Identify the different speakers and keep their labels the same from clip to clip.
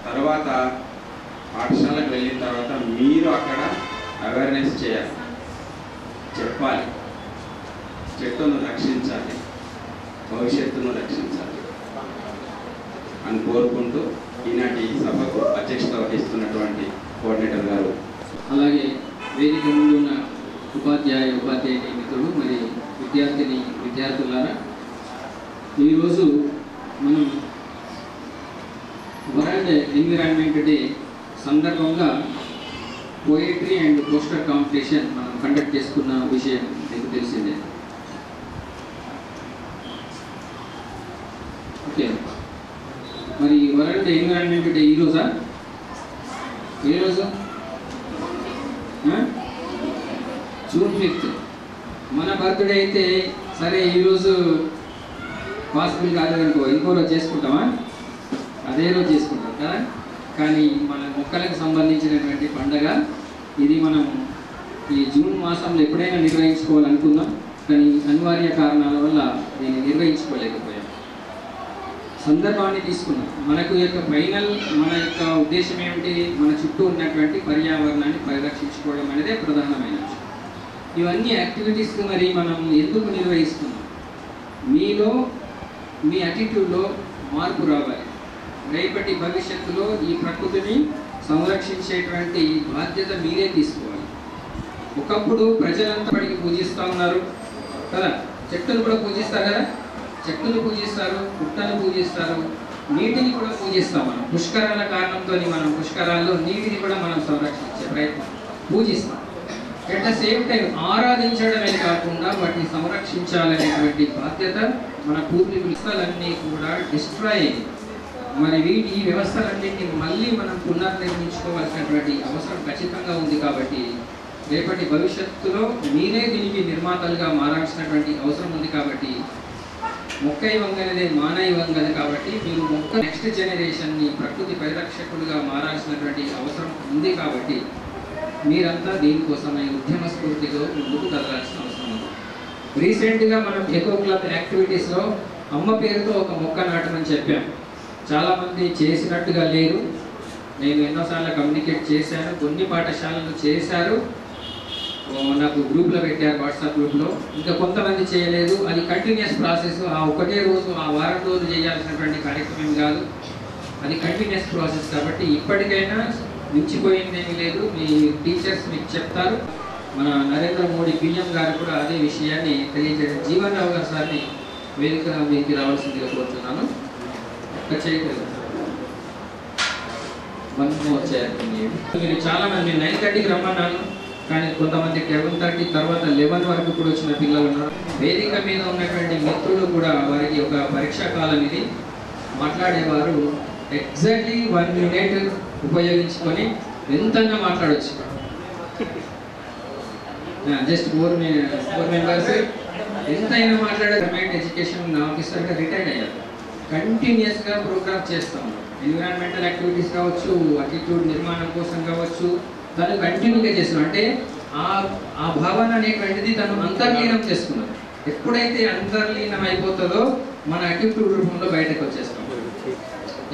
Speaker 1: తర్వాత పాఠశాలకు వెళ్ళిన తర్వాత మీరు అక్కడ అవేర్నెస్ చేయాలి, చెప్పాలి, చెట్టును రక్షించాలి, భవిష్యత్తును రక్షించాలి అని కోరుకుంటూ ఈనాటి సభకు అధ్యక్షత వహిస్తున్నటువంటి కోఆర్డినేటర్ గారు,
Speaker 2: అలాగే వేదిక ముందు ఉన్న ఉపాధ్యాయుని మిత్రులు, మరి విద్యార్థులారా, ఈరోజు మనం వరల్డ్ ఎన్విరాన్మెంట్ డే సందర్భంగా పోయిటరీ అండ్ పోస్టర్ కాంపిటీషన్ మనం కండక్ట్ చేసుకున్న విషయం మీకు తెలిసిందే. ఓకే, మరి వరల్డ్ ఎన్విరాన్మెంట్ డే ఈరోజా? ఏ రోజు? జూన్ 5. మన బర్త్డే అయితే సరే ఈరోజు పాసిబుల్ కాలేదనుకో, ఇంకో రోజు చేసుకుంటామా? అదే రోజు చేసుకుంటాం కదా. కానీ మన మొక్కలకు సంబంధించినటువంటి పండగ ఇది. మనం ఈ జూన్ మాసంలో ఎప్పుడైనా నిర్వహించుకోవాలనుకున్నాం, కానీ అనివార్య కారణాల వల్ల దీన్ని నిర్వహించుకోలేకపోయాం. సందర్భాన్ని తీసుకున్నాం. మనకు మన యొక్క ఉద్దేశం ఏమిటి? మన చుట్టూ ఉన్నటువంటి పర్యావరణాన్ని పరిరక్షించుకోవడం అనేది ప్రధానమైన విషయం. ఇవన్నీ యాక్టివిటీస్ మరి మనం ఎందుకు నిర్వహిస్తున్నాం? మీలో, మీ యాటిట్యూడ్లో మార్పు రావాలి. రేపటి భవిష్యత్తులో ఈ ప్రకృతిని సంరక్షించేటువంటి బాధ్యత మీరే తీసుకోవాలి. ఒకప్పుడు ప్రజలంతా పడికి పూజిస్తూ ఉన్నారు కదా, చెట్టును కూడా పూజిస్తారు కదా, చెట్టును పూజిస్తారు, పుట్టను పూజిస్తారు, నీటిని కూడా పూజిస్తాం. మనం పుష్కరాల కారణంతో మనం పుష్కరాల్లో నీటిని కూడా మనం సంరక్షించే ప్రయత్నం పూజిస్తాం. అట్ ద సేమ్ టైం ఆరాధించడమే కాకుండా వాటిని సంరక్షించాలనేటువంటి బాధ్యత మన పూర్వీకులన్నీ కూడా డిస్ట్రాయ్ అయ్యింది. మరి ఈ వ్యవస్థలన్నింటినీ మళ్ళీ మనం పునర్నిర్మించుకోవాల్సినటువంటి అవసరం ఖచ్చితంగా ఉంది. కాబట్టి రేపటి భవిష్యత్తులో మీరే దీనికి నిర్మాతలుగా మారాల్సినటువంటి అవసరం ఉంది. కాబట్టి మొక్కై వంగనిదే మానై వంగది. కాబట్టి మీరు నెక్స్ట్ జనరేషన్ని ప్రకృతి పరిరక్షకులుగా మారాల్సినటువంటి అవసరం ఉంది. కాబట్టి మీరంతా దీనికోసమై ఉద్యమ స్ఫూర్తితో ముందుకు కదలాల్సిన అవసరం ఉంది. రీసెంట్గా మనం ఎకో క్లబ్ యాక్టివిటీస్లో అమ్మ పేరుతో ఒక మొక్క నాటమని చెప్పాం. చాలామంది చేసినట్టుగా లేరు. నేను ఎన్నోసార్లు కమ్యూనికేట్ చేశాను, కొన్ని పాఠశాలలు చేశారు, నాకు గ్రూప్లో పెట్టారు, వాట్సాప్ గ్రూప్లో. ఇంకా కొంతమంది చేయలేదు. అది కంటిన్యూస్ ప్రాసెస్. ఆ ఒకటే రోజు, ఆ వారం రోజు చేయాల్సినటువంటి కార్యక్రమం కాదు, అది కంటిన్యూస్ ప్రాసెస్. కాబట్టి ఇప్పటికైనా మించిపోయిందేమీ లేదు. మీ టీచర్స్ మీకు చెప్తారు. మన నరేంద్ర మోడీ PM గారు కూడా అదే విషయాన్ని తెలియజేయడం. జీవన్ రావు గారు సార్ని వేదిక మీకు రావాల్సిందిగా కోరుతున్నాను. చేయగలరు మీరు చాలా మంది 9:30కి రమ్మన్నాను, కానీ కొంతమంది 11:30 తర్వాత 11 వరకు కూడా వచ్చిన పిల్లలు ఉన్నారు. వేదిక మీద ఉన్నటువంటి మిత్రులు కూడా వారికి ఒక పరీక్షా కాలం ఇది. మాట్లాడేవారు ఎగ్జాక్ట్లీ 1 minute ఉపయోగించుకొని ఎంతన్నా మాట్లాడవచ్చు. జస్ట్ 4 మెంబర్స్ ఎంతైనా మాట్లాడే గవర్నమెంట్ ఎడ్యుకేషన్ ఆఫీసర్గా రిటైర్డ్ అయ్యారు. కంటిన్యూస్గా ప్రోగ్రామ్ చేస్తాం. ఎన్విరాన్మెంటల్ యాక్టివిటీస్ కావచ్చు, అటిట్యూడ్ నిర్మాణం కోసం కావచ్చు, తను కంటిన్యూగా చేస్తున్నాడు. అంటే ఆ భావన అనేటువంటిది తను అంతర్లీనం చేసుకున్నాడు. ఎప్పుడైతే అంతర్లీనం అయిపోతుందో మన యాటిట్యూడ్ రూపంలో బయటకు వచ్చేస్తాం.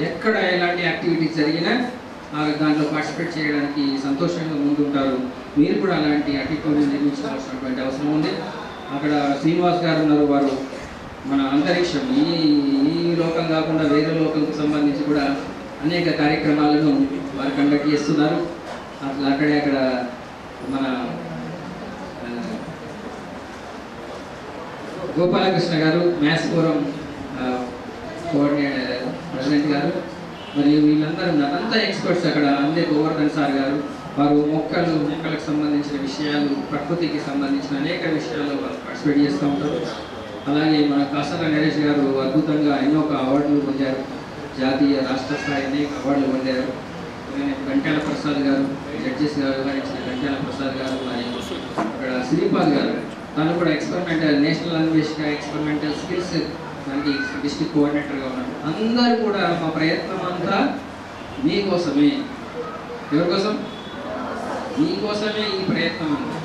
Speaker 2: ఎక్కడ ఎలాంటి యాక్టివిటీస్ జరిగినా దాంట్లో పార్టిసిపేట్ చేయడానికి సంతోషంగా ముందుంటారు. మీరు కూడా అలాంటి యాటిట్యూడ్ని నిర్మించాల్సినటువంటి అవసరం ఉంది. అక్కడ శ్రీనివాస్ గారు ఉన్నారు. వారు మన అంతరిక్షం, ఈ లోకం కాకుండా వేరే లోకంకు సంబంధించి కూడా అనేక కార్యక్రమాలను వారు కండక్ట్ చేస్తున్నారు. అక్కడ మన గోపాలకృష్ణ గారు, మ్యాథ్స్ ఫోరం కోఆర్డినేటర్ ప్రెసిడెంట్ గారు, మరియు వీళ్ళందరూ అంతా ఎక్స్పర్ట్స్. అక్కడ అందే గోవర్ధన్ సార్ గారు, వారు మొక్కలకు సంబంధించిన విషయాలు, ప్రకృతికి సంబంధించిన అనేక విషయాలు వారు పార్టిసిపేట్ చేస్తూ ఉంటారు. అలాగే మన కాసల నరేష్ గారు అద్భుతంగా ఎన్నో అవార్డులు పొందారు, జాతీయ రాష్ట్ర స్థాయి అనేక అవార్డులు పొందారు. గంట్యాల ప్రసాద్ గారు, జడ్జెస్గా వ్యవహరించిన గంట్యాల ప్రసాద్ గారు, మరియు అక్కడ శ్రీపాద్ గారు, తను కూడా నేషనల్ అన్వేషణ ఎక్స్పెరిమెంటల్ స్కిల్స్ దానికి డిస్ట్రిక్ట్ కోఆర్డినేటర్గా ఉన్నారు. అందరూ కూడా మా ప్రయత్నం అంతా మీకోసమే. ఎవరి కోసం? మీకోసమే ఈ ప్రయత్నం ఉంది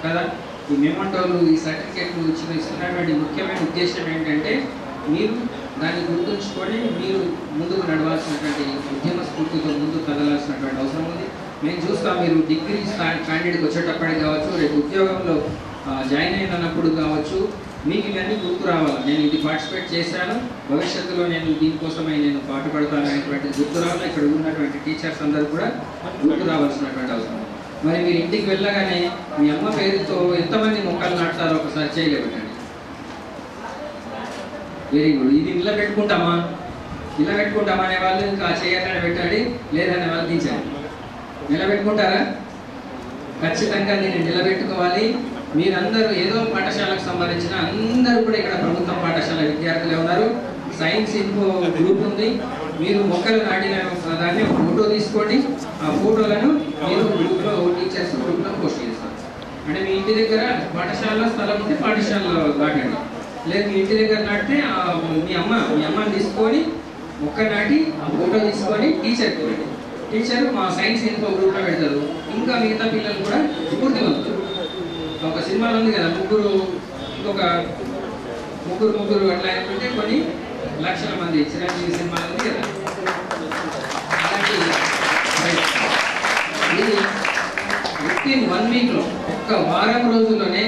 Speaker 2: కదా. ఈ మెమోంటోలు, ఈ సర్టిఫికేట్లు ఇస్తున్నటువంటి ముఖ్యమైన ఉద్దేశం ఏంటంటే మీరు దాన్ని గుర్తుంచుకొని మీరు ముందుకు నడవాల్సినటువంటి ఉద్యమ స్ఫూర్తితో ముందుకు కదలాల్సినటువంటి అవసరం ఉంది. మేము చూస్తాం, మీరు డిగ్రీ స్టాండర్డ్కి వచ్చేటప్పటికి కావచ్చు, రేపు ఉద్యోగంలో జాయిన్ అయినప్పుడు కావచ్చు, మీకు ఇవన్నీ గుర్తు రావాలి. నేను ఇది పార్టిసిపేట్ చేశాను, భవిష్యత్తులో నేను దీనికోసమై నేను పాటుపడతాను అనేటువంటి గుర్తు రావాలి. ఇక్కడ ఉన్నటువంటి టీచర్స్ అందరూ కూడా గుర్తు రావాల్సినటువంటి అవసరం. మరి మీరు ఇంటికి వెళ్ళగానే మీ అమ్మ పేరుతో ఎంతమంది మొక్కలు నాటుతారో ఒకసారి చేయలేబట్టండి. Very good. ఇది ఇలా పెట్టుకుంటామా అనే వాళ్ళు ఇంకా చేయాలని పెట్టండి, లేదనే వాళ్ళు దించండి. నిలబెట్టుకుంటారా? ఖచ్చితంగా దీన్ని నిలబెట్టుకోవాలి. మీరందరూ ఏదో పాఠశాలకు సంబంధించిన అందరూ కూడా ఇక్కడ ప్రభుత్వ పాఠశాల విద్యార్థులే ఉన్నారు. సైన్స్ ఇన్ఫో గ్రూప్ ఉంది. మీరు మొక్కలు నాటిన దాన్ని ఫోటో తీసుకోండి. ఆ ఫోటోలను మీరు గ్రూప్లో టీచర్స్ గ్రూప్లో పోస్ట్ చేస్తారు. అంటే మీ ఇంటి దగ్గర పాఠశాలలో స్థలం ఉంటే పాఠశాలలో నాటండి, లేదు మీ ఇంటి దగ్గర నాటితే మీ అమ్మని తీసుకొని మొక్క నాటి ఆ ఫోటో తీసుకొని టీచర్కి పెట్టి, టీచర్ మా సైన్స్ ఇన్ఫో గ్రూప్లో పెడతారు. ఇంకా మిగతా పిల్లలు కూడా స్ఫూర్తివంతులు. ఒక సినిమాలో ఉంది కదా, ఇంకొక ముగ్గురు అట్లా అనుకుంటే కొన్ని లక్షల మంది, చిరంజీవి సినిమాలో ఉంది కదా. అలాంటి ఇది వితిన్ 1 వీక్లో, ఒక్క వారం రోజుల్లోనే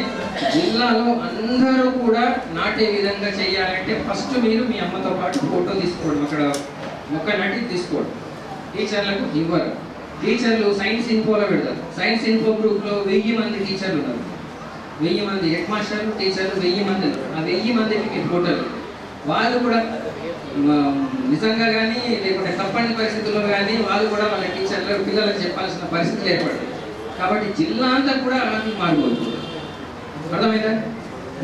Speaker 2: జిల్లాలో అందరూ కూడా నాటే విధంగా చేయాలంటే ఫస్ట్ మీరు మీ అమ్మతో పాటు ఫోటో తీసుకోవడం, అక్కడ మొక్క నాటి తీసుకోవడం. టీచర్లకు ఇవ్వరు. టీచర్లు సైన్స్ ఇన్ఫోలో పెడతారు. సైన్స్ ఇన్ఫో గ్రూప్లో 1000 మంది టీచర్లు ఉన్నారు. 1000 మంది హెడ్ మాస్టర్లు, టీచర్లు 1000 మంది ఉన్నారు. ఆ 1000 మందికి మీ ఫోటోలు వాళ్ళు కూడా నిజంగా కానీ లేకుంటే తప్పని పరిస్థితుల్లో కానీ వాళ్ళు కూడా వాళ్ళ టీచర్లు పిల్లలకు చెప్పాల్సిన పరిస్థితులు ఏర్పడతాయి. కాబట్టి జిల్లా అంతా కూడా అలాంటి మారిపోతుంది. అర్థమైందా?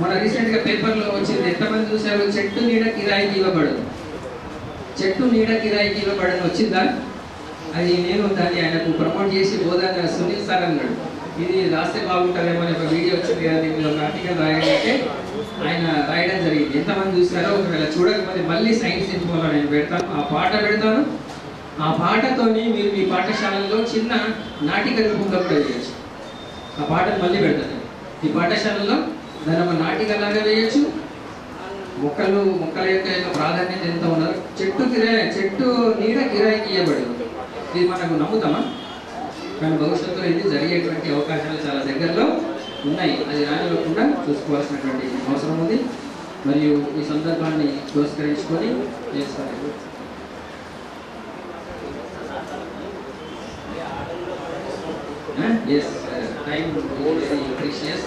Speaker 2: మన రీసెంట్గా పేపర్లో వచ్చింది, ఎంతమంది చూశారు? చెట్టు నీడ కిరాయికి ఇవ్వబడదు, చెట్టు నీడ కిరాయికి ఇవ్వబడని వచ్చిందా? అది నేను దాన్ని ఆయనకు ప్రమోట్ చేసి బోధన సునీల్ సార్ అన్నాడు, ఇది రాస్తే బాగుంటుందేమో అని ఒక వీడియో వచ్చింది కదా, దీన్ని ఒక ఆర్టికల్ రాయాలంటే ఆయన రాయడం జరిగింది. ఎంతమంది చూస్తారో ఒకవేళ చూడకపోతే మళ్ళీ సైన్స్ ఇన్ఫోలో నేను పెడతాను, ఆ పాట పెడతాను. ఆ పాటతోని మీరు మీ పాఠశాలల్లో చిన్న నాటిక రూపంలో కూడా వేయచ్చు. ఆ పాటను మళ్ళీ పెడతాను. ఈ పాఠశాలలో దాని ఒక నాటికలాగా వేయచ్చు. మొక్కల యొక్క ప్రాధాన్యత ఎంత ఉన్నారు. చెట్టు నీడ కిరాయికి ఇవ్వబడదు. ఇది మనకు నమ్ముతామా? కానీ భవిష్యత్తులో ఇది జరిగేటువంటి అవకాశాలు చాలా దగ్గరలో ఉన్నాయి. అది రానివ్వకుండా చూసుకోవాల్సినటువంటి అవసరం ఉంది. మరియు ఈ సందర్భాన్ని పురస్కరించుకొని చేస్తారు. Yes, time is very precious.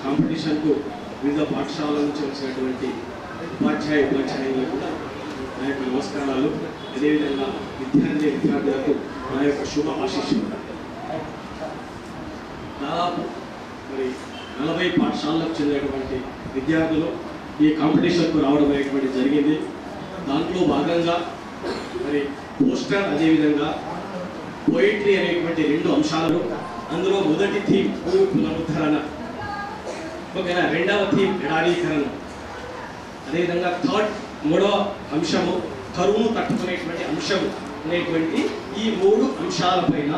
Speaker 3: కాంపిటీషన్కు వివిధ పాఠశాలల నుంచి వచ్చినటువంటి ఉపాధ్యాయులకు నా యొక్క నమస్కారాలు. అదేవిధంగా విద్యార్థులకు నా యొక్క శుభ ఆశీస్సులు. దాదాపు 40 పాఠశాలకు చెందినటువంటి విద్యార్థులు ఈ కాంపిటీషన్కు రావడం అనేటువంటి జరిగింది. దాంట్లో భాగంగా పోస్టర్, అదేవిధంగా పోయిట్రీ అనేటువంటి 2 అంశాలు. అందులో మొదటి థీమ్ పునరుద్ధరణ, ఓకేనా, రెండవ థీమ్ ఎడారీకరణ, అదేవిధంగా మూడవ అంశము కరువును తట్టుకునేటువంటి అంశము అనేటువంటి ఈ 3 అంశాలపైన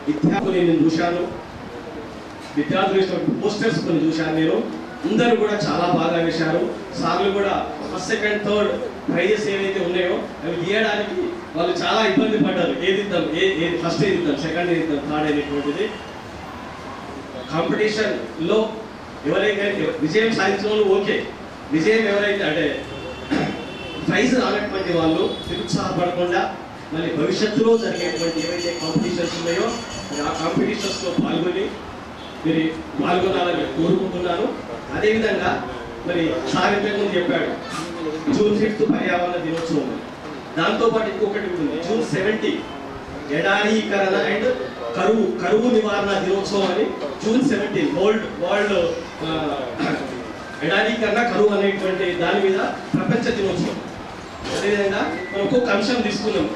Speaker 3: విద్యార్థులు నేను చూశాను. విద్యార్థులు పోస్టర్స్ కొన్ని చూశాను నేను. అందరూ కూడా చాలా బాగా వేశారు. సార్లు కూడా ఫస్ట్, సెకండ్, థర్డ్ ప్రైజెస్ ఏవైతే ఉన్నాయో అవి గీయడానికి వాళ్ళు చాలా ఇబ్బంది పడ్డారు. ఏది ఇద్దాం, ఫస్ట్ ఏది ఇద్దాం, సెకండ్ ఏది ఇద్దాం, థర్డ్ అనేటువంటిది. కాంపిటీషన్లో ఎవరైతే విజయం సాధించడం ఓకే, విజయం ఎవరైతే అంటే ప్రైజ్ రానటువంటి వాళ్ళు నిరుత్సాహపడకుండా మళ్ళీ భవిష్యత్తులో జరిగేటువంటి ఏవైతే కాంపిటీషన్స్ ఉన్నాయో ఆ కాంపిటీషన్స్లో మీరు పాల్గొనాలని కోరుకుంటున్నాను. అదేవిధంగా సార్ ఇంతకుముందు చెప్పాడు, June 5th పర్యావరణ దినోత్సవం. దాంతోపాటు ఇంకొకటి ఉంటుంది, June 17 ఎడారీకరణ అండ్ కరువు నివారణ దినోత్సవం అని. June 17 వరల్డ్ ఎడారీకరణ కరువు అనేటువంటి దాని మీద ప్రపంచ దినోత్సవం. అదేవిధంగా మనం ఒక్కొక్క అంశం తీసుకున్నాం.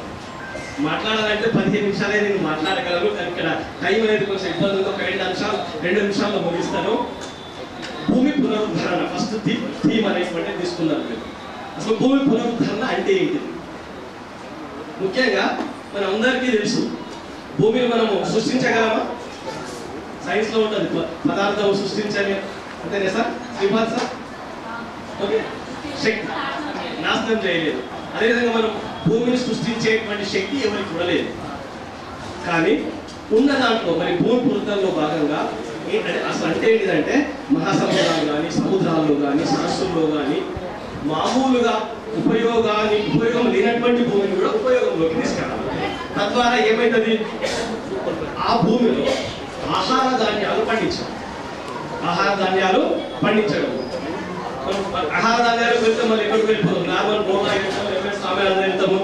Speaker 3: మాట్లాడాలంటే 15 నిమిషాలే నేను మాట్లాడగలను, కానీ ఇక్కడ టైం అనేది కొంచెం ఇబ్బంది ఉంది. ఒక 2 నిమిషాల్లో ముగిస్తాను. భూమి పునరుద్ధరణ ఫస్ట్ థీమ్ అనేటువంటి తీసుకున్నారు మీరు. అసలు భూమి పునరుద్ధరణ అంటే ఏంటి? ముఖ్యంగా మన అందరికీ తెలుసు, భూమిని మనము సృష్టించగలమా? సైన్స్లో ఉంటుంది పదార్థం సృష్టించని, అంతేనే సార్? శ్రీపాద్ సార్ ఓకే, శక్తి నాశనం చేయలేదు. అదేవిధంగా మనం భూమిని సృష్టించేటువంటి శక్తి ఎవరికి కూడా లేదు. కానీ ఉన్న దాంట్లో మరి భూమి పురుతంలో భాగంగా అసలు అంటే ఏంటిదంటే మహాసముద్రాలు కానీ సముద్రాల్లో కానీ సరస్సుల్లో కానీ మామూలుగా ఉపయోగం లేనటువంటి భూమిని కూడా ఉపయోగంలోకి తీసుకురావాలి. తద్వారా ఏమైతుంది, ఆ భూమిలో ఆహార ధాన్యాలు పండించడం. ఆహార ధాన్యాలు వెళ్తే మళ్ళీ ఎక్కడికి వెళ్ళిపోతాం, నార్మల్ 105 సామాన్లు వెళ్తాము,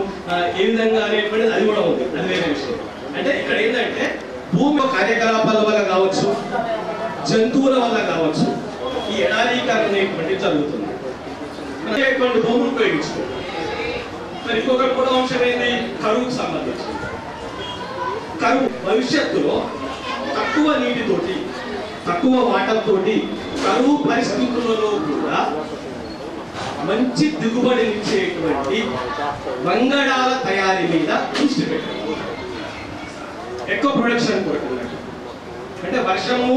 Speaker 3: ఏ విధంగా అనేటువంటిది అది కూడా ఉంది, అది వేరే విషయం. అంటే ఇక్కడ ఏంటంటే భూమి కార్యకలాపాల వల్ల కావచ్చు, జంతువుల వల్ల కావచ్చు, ఈ ఎడారీకరణ అనేటువంటిది జరుగుతుంది. అనేటువంటి భూములు ఉపయోగించుకోవాలి. మరి ఇంకొకటి కూడా అంశం ఏంటి, కరువుకు సంబంధించి. కరువు భవిష్యత్తులో తక్కువ నీటితోటి, తక్కువ వాటర్ తోటి కరువు పరిస్థితులలో కూడా మంచి దిగుబడినిచ్చేటువంటి వంగడాల తయారీ మీద దృష్టి పెట్టాలి. ఎక్కువ ప్రొడక్షన్ కొరకు, అంటే వర్షము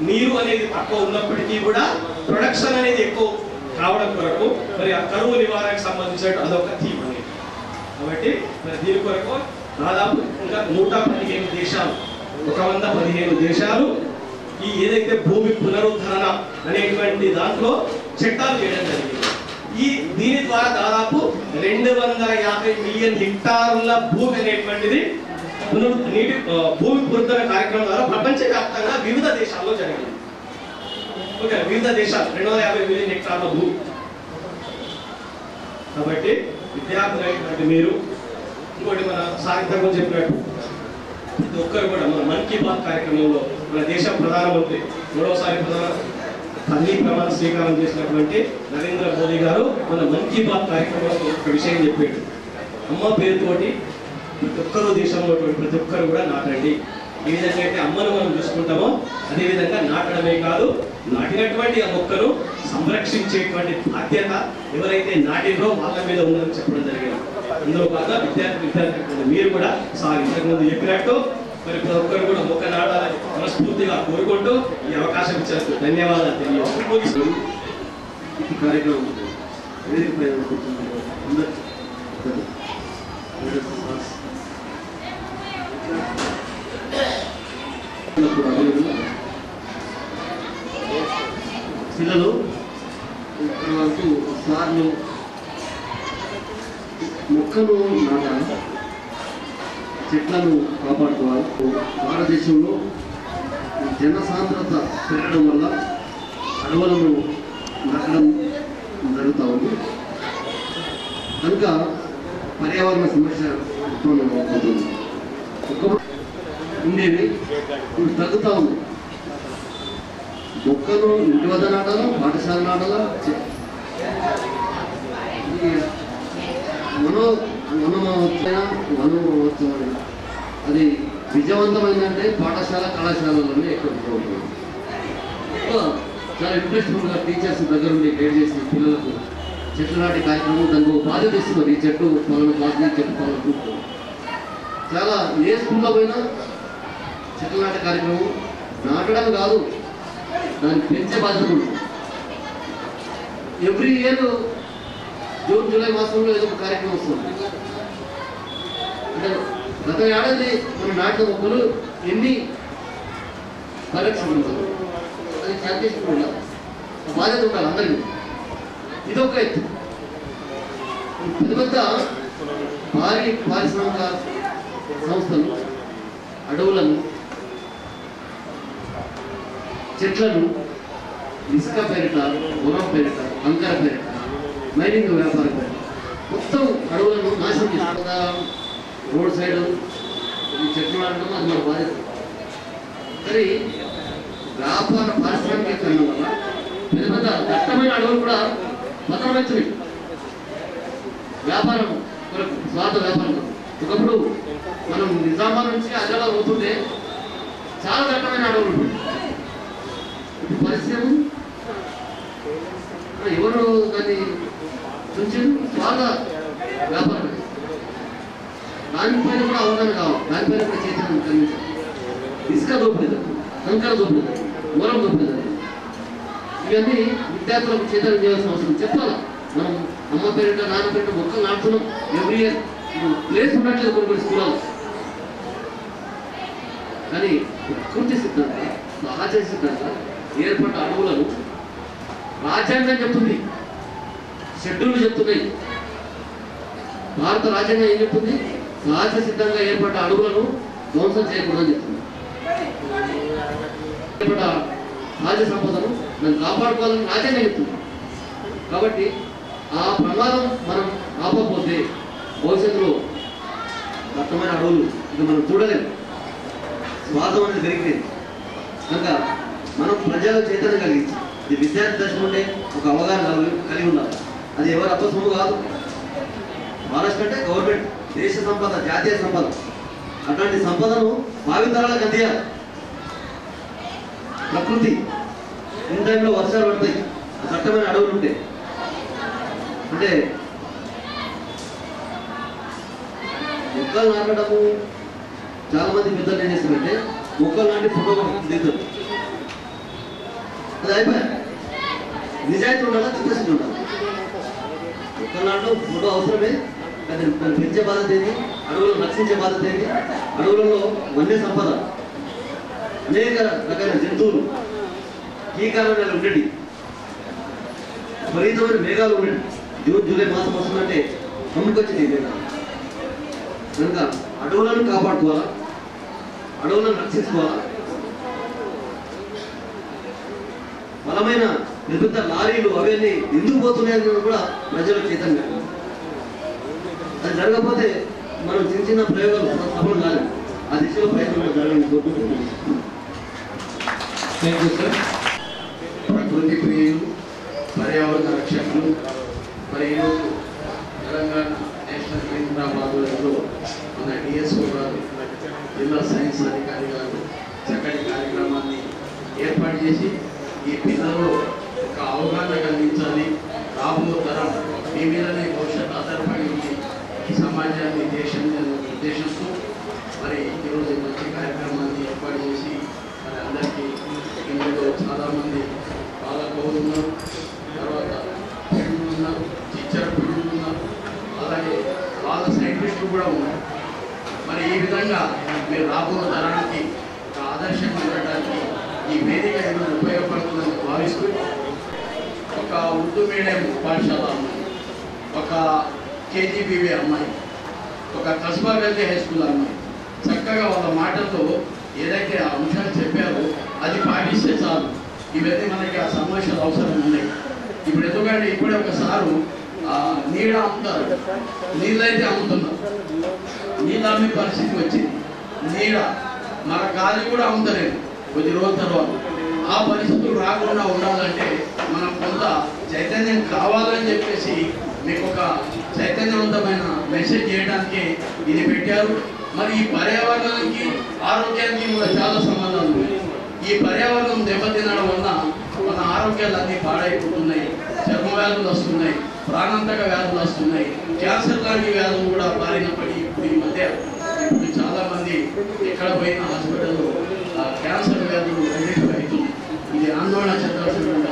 Speaker 3: నీరు అనేది తక్కువ ఉన్నప్పటికీ కూడా ప్రొడక్షన్ అనేది ఎక్కువ రావడం కొరకు మరి ఆ కరువు నివారణకు సంబంధించిన అదొక థీమ్ అనేది. కాబట్టి మరి దీని కొరకు దాదాపు ఇంకా 115 దేశాలు, 115 దేశాలు ఈ ఏదైతే భూమి పునరుద్ధరణ అనేటువంటి దాంట్లో చట్టాలు చేయడం జరిగింది. దీని ద్వారా దాదాపు 250 మిలియన్ హెక్టార్ల భూమి అనేటువంటిది భూమి పునరుద్ధరణ కార్యక్రమం ద్వారా ప్రపంచవ్యాప్తంగా వివిధ దేశాల్లో జరిగింది. ఓకే, వివిధ దేశాలు 250 మిలియన్ హెక్టార్ల భూమి. కాబట్టి విద్యార్థులైనటువంటి మీరు ఇంకోటి మన సాహిత్యం చెప్పినట్టు ప్రతి ఒక్కరు కూడా మన మన్ కీ బాత్ కార్యక్రమంలో మన దేశ ప్రధానమంత్రి 3వసారి పదవీ ప్రమాణ స్వీకారం చేసినటువంటి నరేంద్ర మోదీ గారు మన మన్ కీ బాత్ కార్యక్రమంలో ఒక విషయం చెప్పాడు. అమ్మ పేరుతోటి ప్రతి ఒక్కరు దేశంలో ప్రతి ఒక్కరు కూడా నాటండి. ఏ విధంగా అయితే అమ్మను మనం చూసుకుంటామో అదేవిధంగా నాటడమే కాదు, నాటినటువంటి ఆ మొక్కను సంరక్షించేటువంటి బాధ్యత ఎవరైతే నాటినో వాళ్ళ మీద ఉందని చెప్పడం జరిగింది. అందులో కాగా విద్యార్థి మీరు కూడా సార్ ఇంతకుముందు చెప్పినట్టు మరి ప్రతి ఒక్కరు కూడా మొక్క నాటాలని మనస్ఫూర్తిగా కోరుకుంటూ ఈ అవకాశం ఇచ్చేందుకు ధన్యవాదాలు తెలియజేస్తూ
Speaker 4: ఈ కార్యక్రమం పిల్లలు వరకు సార్లు మొక్కలు నాటాలి, చెట్లను కాపాడుకోవాలి. భారతదేశంలో జనసాంద్రత పెరగడం వల్ల అడవులను నరకడం జరుగుతూ ఉంది. కనుక పర్యావరణ సమస్య ఉత్పన్నమవుతుంది. ఒకప్పుడు ఉండేవి, ఇప్పుడు తగ్గుతూ ఉంది. మొక్కలు ఇంటి వద్ద నాటాలా, పాఠశాల నాటాలా, మనోత్సవం అది విజయవంతమైందంటే పాఠశాల కళాశాలలోనే ఎక్కువ ఉంటుంది. చాలా ఇంట్రెస్ట్ఫుల్గా టీచర్స్ దగ్గర ఉండి గైడ్ చేసి పిల్లలకు చెట్లు నాటి కార్యక్రమం దానికి బాధ్యత ఇస్తున్నారు. ఈ చెట్టు పలానా క్లాస్, ఈ చెట్టు పలానా గ్రూప్. చాలా ఏ స్కూల్లో పోయినా చెట్లు నాటే కార్యక్రమం నాటడం కాదు, దాన్ని పెంచే బాధ్యత ఉంటుంది. ఎవ్రీ ఇయర్ జూన్ జూలై మాసంలో ఏదో ఒక కార్యక్రమం వస్తుంది. అంటే గత ఏడాది మనం నాటిన మొక్కలు ఎన్ని పరిరక్షించాలి, అది శాంతించుకుంటూ ఉండాలి, బాధ్యత ఉండాలి అందరికీ. ఇదొక ఎత్తు. పెద్ద పెద్ద భారీ పారిశ్రామిక సంస్థలు అడవులను, చెట్లను ఇసుక పేరిట, గుర్రం పేరిట, కంకర పేరిట, మైనింగ్ వ్యాపారం పేరిట మొత్తం అడవులను నాశనం చేస్తారు. రోడ్ సైడ్ ఈ చెట్లు నాటడం అది మన బాధ్యత. కానీ వ్యాపార పారిశ్రామికీకరణ వల్ల పెద్ద పెద్ద దట్టమైన అడవులు కూడా పతనమవుతున్నాయి. వ్యాపారం కొరకు, స్వార్థ వ్యాపారం. ఒకప్పుడు మనం నిజామాబాద్ నుంచి ఆదిలాబాద్ పోతుంటే చాలా దట్టమైన అడవులు ఉంటుంది. ఇప్పుడు పరిశ్రమ ఎవరు దాన్ని చూసి స్వార్థ వ్యాపారం. దానిపైన కూడా అవగాహన కావాలి, దానిపైన కూడా చైతన్యం కలిగించాలి. ఇసుక దోపిడీ జరుగుతుంది, కంకర దోపిడీ జరుగుతుంది, మూలం దోపిడీ జరుగుతుంది. ఇవన్నీ విద్యార్థులకు చైతన్యం చేయాల్సిన అవసరం. చెప్పాలా, మనం అమ్మ పేరిట నాన్న పేరిట మొక్కలు నాటుతున్నాం ఎవ్రీ ఇయర్. ప్లేస్ ఉండట్లేదు కొన్ని స్కూళ్ళలో. కానీ ప్రకృతి సిద్ధాంత సహజ సిద్ధాంత ఏర్పడ్డ అడవులను రాజ్యాంగం చెప్తుంది, షెడ్యూల్ చెప్తున్నాయి. భారత రాజ్యాంగం ఏం చెప్తుంది? సహజ సిద్ధంగా ఏర్పడ్డ అడవులను ధ్వంసం చేయకూడదని చెప్తుంది. ఏర్పడ్డ సహజ సంపదను మనం కాపాడుకోవాలని రాజ్యాంగం చెప్తుంది. కాబట్టి ఆ ప్రమాదం మనం ఆపకపోతే భవిష్యత్తులో దట్టమైన అడవులు ఇక మనం చూడలేము. స్వార్థం అనేది పెరిగిపోయింది కనుక మనం ప్రజల చైతన్యం కలిగించి ఇది విద్యార్థి దశ నుండే ఒక అవగాహన కలిగి ఉండాలి. అది ఎవరు అప్పసొమ్ము కాదు. మహారాష్ట్ర అంటే గవర్నమెంట్, దేశ సంపద, జాతీయ సంపద. అట్లాంటి సంపదను భావితరాలకు అందియాలి. ప్రకృతి ఇన్ టైంలో వర్షాలు పడతాయి, దట్టమైన అడవులు ఉంటాయి. అంటే మొక్కలు నాటడము చాలా మంది పెద్దలు ఏం చేస్తారంటే మొక్కలు నాటి ఫోటో దిగుతారు, అది అయిపోయాయి. నిజాయితీ ఉండాలా, చిత్తశుద్ధి ఉండాలి. మొక్కలు నాటడం ఫోటో అవసరమే, కానీ పెంచే బాధ్యత ఏంటి, అడవులను రక్షించే బాధ్యత ఏంటి. అడవులలో వన్య సంపద, అనేక రకాల జంతువులు, కీకారణాలు ఉండేవి, విపరీతమైన మేఘాలు ఉండేవి. జూన్ జూలై మాసం వస్తుందంటే అమ్ముకొచ్చింది మేఘాలు. కనుక అడవులను కాపాడుకోవాలా, అడవులను రక్షించుకోవాలా. బలమైన పెద్ద లారీలు అవన్నీ ఎందుకు పోతున్నాయని కూడా ప్రజలకు చైతన్యం. అది జరగకపోతే మనం చిన్న చిన్న ప్రయోగాలు సఫలం కాలేదు. ఆ దిశలో ప్రయత్నం జరగాలని కోరుకుంటున్నాం.
Speaker 2: Thank you sir.
Speaker 5: ప్రకృతి ప్రియులు, పర్యావరణ రక్షకులు, మరి ఈరోజు తెలంగాణ నేషనల్ గ్రీన్ ఆధ్వర్యంలో మన డిఎస్ఓ గారు, జిల్లా సైన్స్ అధికారి గారు చక్కటి కార్యక్రమాన్ని ఏర్పాటు చేసి ఈ పిల్లల్లో ఒక అవగాహన కలిగించాలి. రాబో తరం మీ మీదనే భవిష్యత్తు ఆధారపడి ఉంది ఈ సమాజాన్ని, ఉద్దేశంతో మరి ఈరోజు మంచి కార్యక్రమాన్ని ఏర్పాటు చేసి మరి అందరికీ ఇందులో చాలామంది పాలకులు ఉన్నారు, తర్వాత పిల్లలు ఉన్నారు, టీచర్ పిల్లలు ఉన్నారు, అలాగే వాళ్ళ సైంటిస్టులు కూడా ఉన్నారు. మరి ఈ విధంగా మీరు రాబో తరానికి ఒక ఆదర్శంగా ఉండటానికి ఈ వేదిక ఏమైనా ఉపయోగపడుతుందని భావిస్తూ ఒక ఉర్దూ మీడియం పాఠశాల అమ్మాయి, ఒక కేజీబీవీ అమ్మాయి, ఒక కస్బా గల్లీ హై స్కూల్ అమ్మాయి చక్కగా వాళ్ళ మాటలతో ఏదైతే ఆ అంశాలు చెప్పారో అది పాటిస్తే చాలు. ఇవన్నీ మనకి ఆ సమావేశాలు అవసరం ఉన్నాయి. ఇప్పుడు ఎందుకంటే ఇప్పుడే ఒకసారు నీడ అమ్ముతారు, నీళ్ళైతే అమ్ముతున్నారు, నీళ్ళు అమ్మే పరిస్థితి వచ్చింది. నీడ మన గాలి కూడా అమ్ముతలేదు కొద్ది రోజుల తర్వాత. ఆ పరిస్థితులు రాకుండా ఉండాలంటే మనం కొంత చైతన్యం కావాలని చెప్పేసి మీకు ఒక చైతన్యవంతమైన మెసేజ్ చేయడానికి ఇది పెట్టారు. మరి ఈ పర్యావరణానికి ఆరోగ్యానికి కూడా చాలా సంబంధాలు ఉన్నాయి. ఈ పర్యావరణం దెబ్బతినడం వల్ల మన ఆరోగ్యాలు అన్నీ పాడైపోతున్నాయి, చర్మ వ్యాధులు వస్తున్నాయి, ప్రాణాంతక వ్యాధులు వస్తున్నాయి, క్యాన్సర్ లాంటి వ్యాధులు కూడా బారిన పడి ఇప్పుడు ఈ మధ్య ఇప్పుడు చాలామంది ఎక్కడ పోయిన హాస్పిటల్లో క్యాన్సర్ వ్యాధులు ఐడెంటిఫై అవుతున్నాయి. ఇది ఆందోళన చెందాల్సిన